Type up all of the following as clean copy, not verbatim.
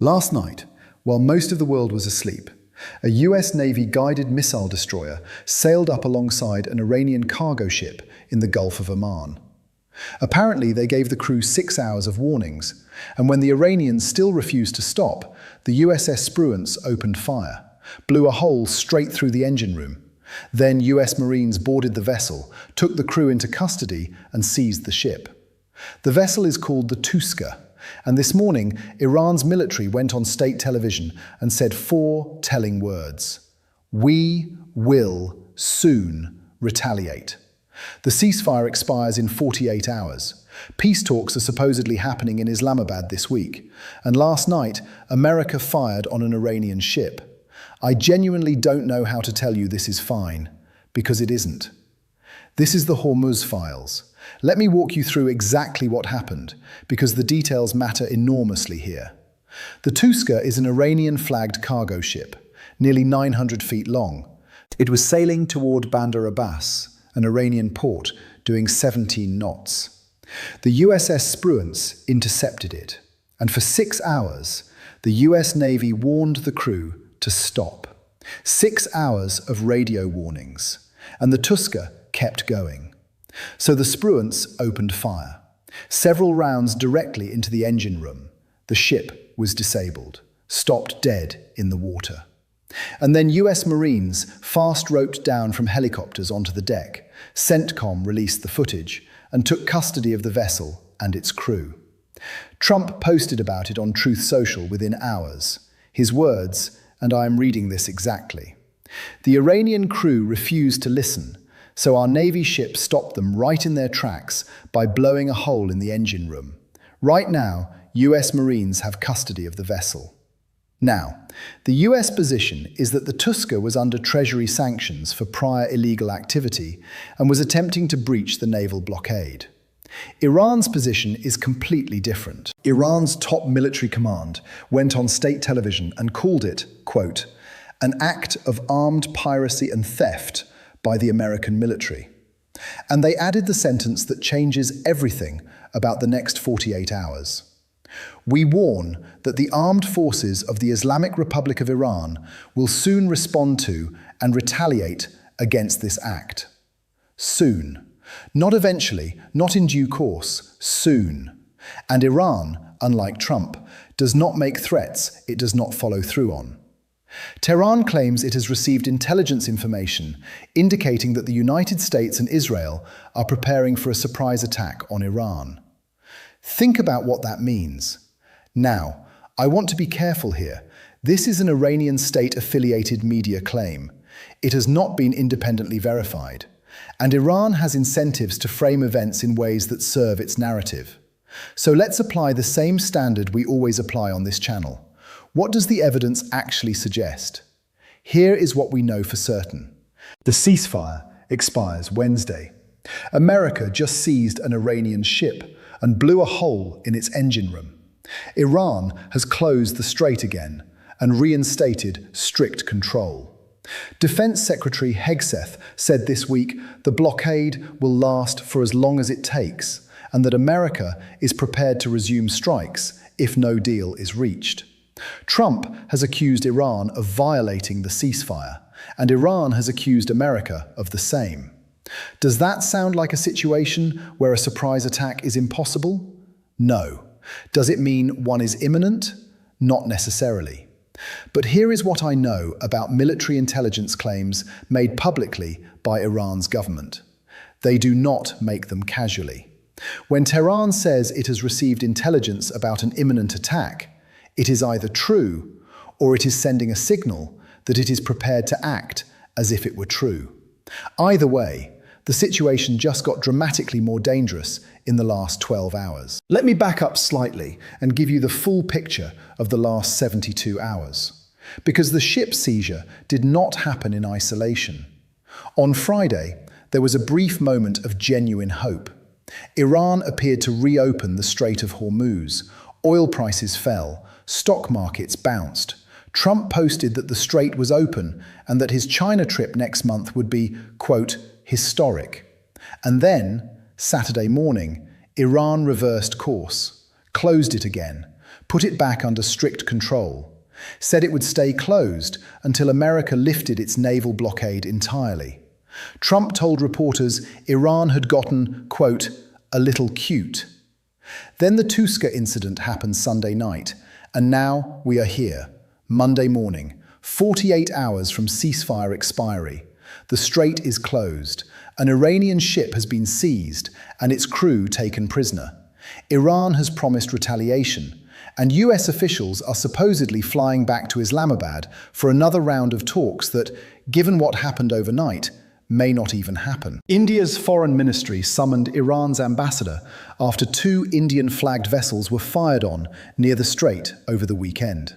Last night, while most of the world was asleep, a US Navy guided missile destroyer sailed up alongside an Iranian cargo ship in the Gulf of Oman. Apparently, they gave the crew 6 hours of warnings, and when the Iranians still refused to stop, the USS Spruance opened fire, blew a hole straight through the engine room. Then US Marines boarded the vessel, took the crew into custody, and seized the ship. The vessel is called the Touska, and this morning, Iran's military went on state television and said 4 telling words. "We will soon retaliate." The ceasefire expires in 48 hours. Peace talks are supposedly happening in Islamabad this week, and last night, America fired on an Iranian ship. I genuinely don't know how to tell you this is fine, because it isn't. This is the Hormuz Files. Let me walk you through exactly what happened, because the details matter enormously here. The Touska is an Iranian-flagged cargo ship, nearly 900 feet long. It was sailing toward Bandar Abbas, an Iranian port, doing 17 knots. The USS Spruance intercepted it, and for 6 hours, the US Navy warned the crew to stop. 6 hours of radio warnings, and the Touska kept going. So the Spruance opened fire, several rounds directly into the engine room. The ship was disabled, stopped dead in the water. And then US Marines fast roped down from helicopters onto the deck. CENTCOM released the footage and took custody of the vessel and its crew. Trump posted about it on Truth Social within hours. His words, and I am reading this exactly: "The Iranian crew refused to listen, so our Navy ship stopped them right in their tracks by blowing a hole in the engine room. Right now, US Marines have custody of the vessel." Now, the US position is that the Touska was under Treasury sanctions for prior illegal activity and was attempting to breach the naval blockade. Iran's position is completely different. Iran's top military command went on state television and called it, quote, "an act of armed piracy and theft by the American military." And they added the sentence that changes everything about the next 48 hours. "We warn that the armed forces of the Islamic Republic of Iran will soon respond to and retaliate against this act." Soon. Not eventually, not in due course, soon. And Iran, unlike Trump, does not make threats it does not follow through on. Tehran claims it has received intelligence information indicating that the United States and Israel are preparing for a surprise attack on Iran. Think about what that means. Now, I want to be careful here. This is an Iranian state-affiliated media claim. It has not been independently verified. And Iran has incentives to frame events in ways that serve its narrative. So let's apply the same standard we always apply on this channel. What does the evidence actually suggest? Here is what we know for certain. The ceasefire expires Wednesday. America just seized an Iranian ship and blew a hole in its engine room. Iran has closed the strait again and reinstated strict control. Defense Secretary Hegseth said this week the blockade will last for as long as it takes and that America is prepared to resume strikes if no deal is reached. Trump has accused Iran of violating the ceasefire, and Iran has accused America of the same. Does that sound like a situation where a surprise attack is impossible? No. Does it mean one is imminent? Not necessarily. But here is what I know about military intelligence claims made publicly by Iran's government. They do not make them casually. When Tehran says it has received intelligence about an imminent attack, it is either true or it is sending a signal that it is prepared to act as if it were true. Either way, the situation just got dramatically more dangerous in the last 12 hours. Let me back up slightly and give you the full picture of the last 72 hours. Because the ship seizure did not happen in isolation. On Friday, there was a brief moment of genuine hope. Iran appeared to reopen the Strait of Hormuz. Oil prices fell, stock markets bounced. Trump posted that the strait was open and that his China trip next month would be, quote, historic. And then, Saturday morning, Iran reversed course, closed it again, put it back under strict control, said it would stay closed until America lifted its naval blockade entirely. Trump told reporters Iran had gotten, quote, a little cute. Then the Touska incident happened Sunday night, and now we are here, Monday morning, 48 hours from ceasefire expiry. The strait is closed. An Iranian ship has been seized and its crew taken prisoner. Iran has promised retaliation, and US officials are supposedly flying back to Islamabad for another round of talks that, given what happened overnight, may not even happen. India's foreign ministry summoned Iran's ambassador after 2 Indian-flagged vessels were fired on near the strait over the weekend.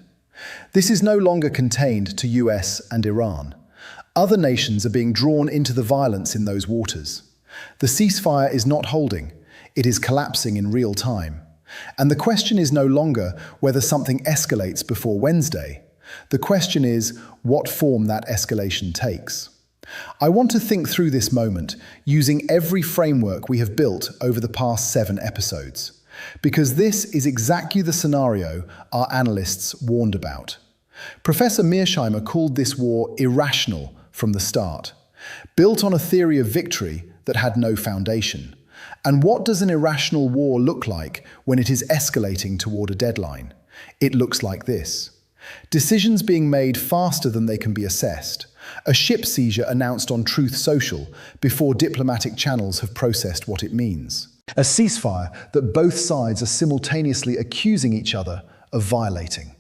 This is no longer contained to US and Iran. Other nations are being drawn into the violence in those waters. The ceasefire is not holding, it is collapsing in real time. And the question is no longer whether something escalates before Wednesday. The question is what form that escalation takes. I want to think through this moment using every framework we have built over the past 7 episodes, because this is exactly the scenario our analysts warned about. Professor Mearsheimer called this war irrational from the start, built on a theory of victory that had no foundation. And what does an irrational war look like when it is escalating toward a deadline? It looks like this. Decisions being made faster than they can be assessed. A ship seizure announced on Truth Social before diplomatic channels have processed what it means. A ceasefire that both sides are simultaneously accusing each other of violating.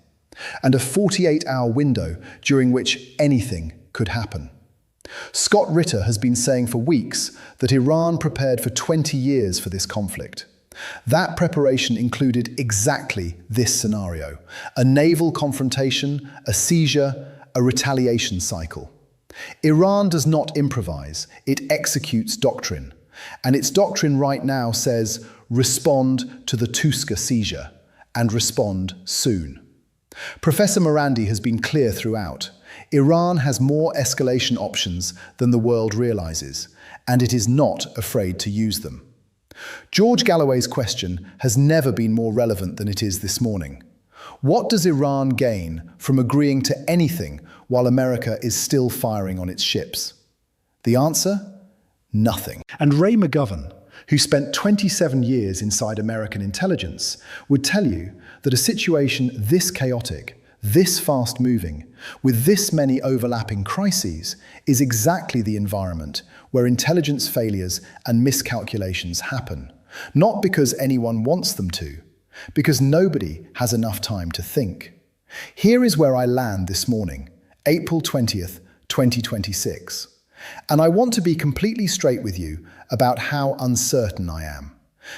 And a 48-hour window during which anything could happen. Scott Ritter has been saying for weeks that Iran prepared for 20 years for this conflict. That preparation included exactly this scenario: a naval confrontation, a seizure, a retaliation cycle. Iran does not improvise, it executes doctrine. And its doctrine right now says, respond to the Touska seizure, and respond soon. Professor Morandi has been clear throughout. Iran has more escalation options than the world realizes, and it is not afraid to use them. George Galloway's question has never been more relevant than it is this morning. What does Iran gain from agreeing to anything while America is still firing on its ships? The answer? Nothing. And Ray McGovern, who spent 27 years inside American intelligence, would tell you that a situation this chaotic, this fast-moving, with this many overlapping crises, is exactly the environment where intelligence failures and miscalculations happen. Not because anyone wants them to, because nobody has enough time to think. Here is where I land this morning, April 20th, 2026. And I want to be completely straight with you about how uncertain I am.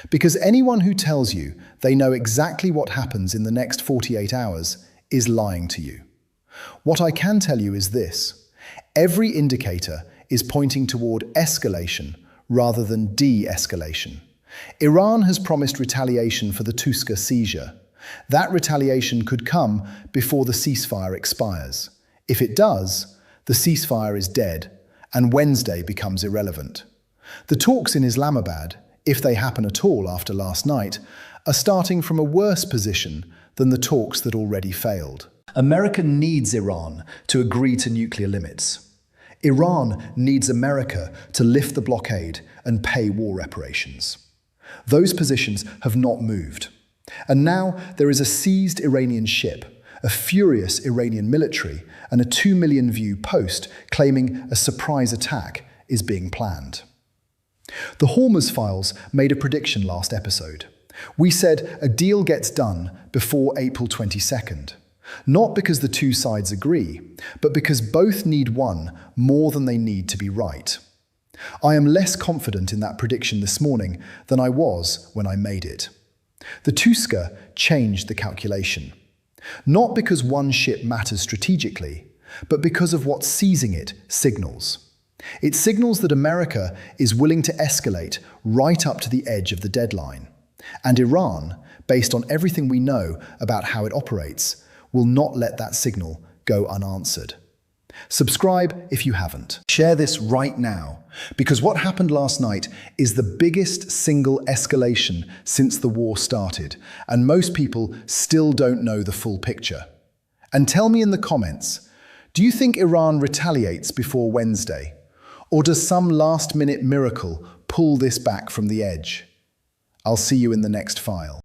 Because anyone who tells you they know exactly what happens in the next 48 hours is lying to you. What I can tell you is this: every indicator is pointing toward escalation rather than de-escalation. Iran has promised retaliation for the Touska seizure. That retaliation could come before the ceasefire expires. If it does, the ceasefire is dead, and Wednesday becomes irrelevant. The talks in Islamabad, if they happen at all after last night, are starting from a worse position than the talks that already failed. America needs Iran to agree to nuclear limits. Iran needs America to lift the blockade and pay war reparations. Those positions have not moved. And now there is a seized Iranian ship, a furious Iranian military, and a 2 million view post claiming a surprise attack is being planned. The Hormuz Files made a prediction last episode. We said a deal gets done before April 22nd. Not because the two sides agree, but because both need one more than they need to be right. I am less confident in that prediction this morning than I was when I made it. The Touska changed the calculation. Not because one ship matters strategically, but because of what seizing it signals. It signals that America is willing to escalate right up to the edge of the deadline. And Iran, based on everything we know about how it operates, will not let that signal go unanswered. Subscribe if you haven't. Share this right now, because what happened last night is the biggest single escalation since the war started, and most people still don't know the full picture. And tell me in the comments, do you think Iran retaliates before Wednesday? Or does some last-minute miracle pull this back from the edge? I'll see you in the next file.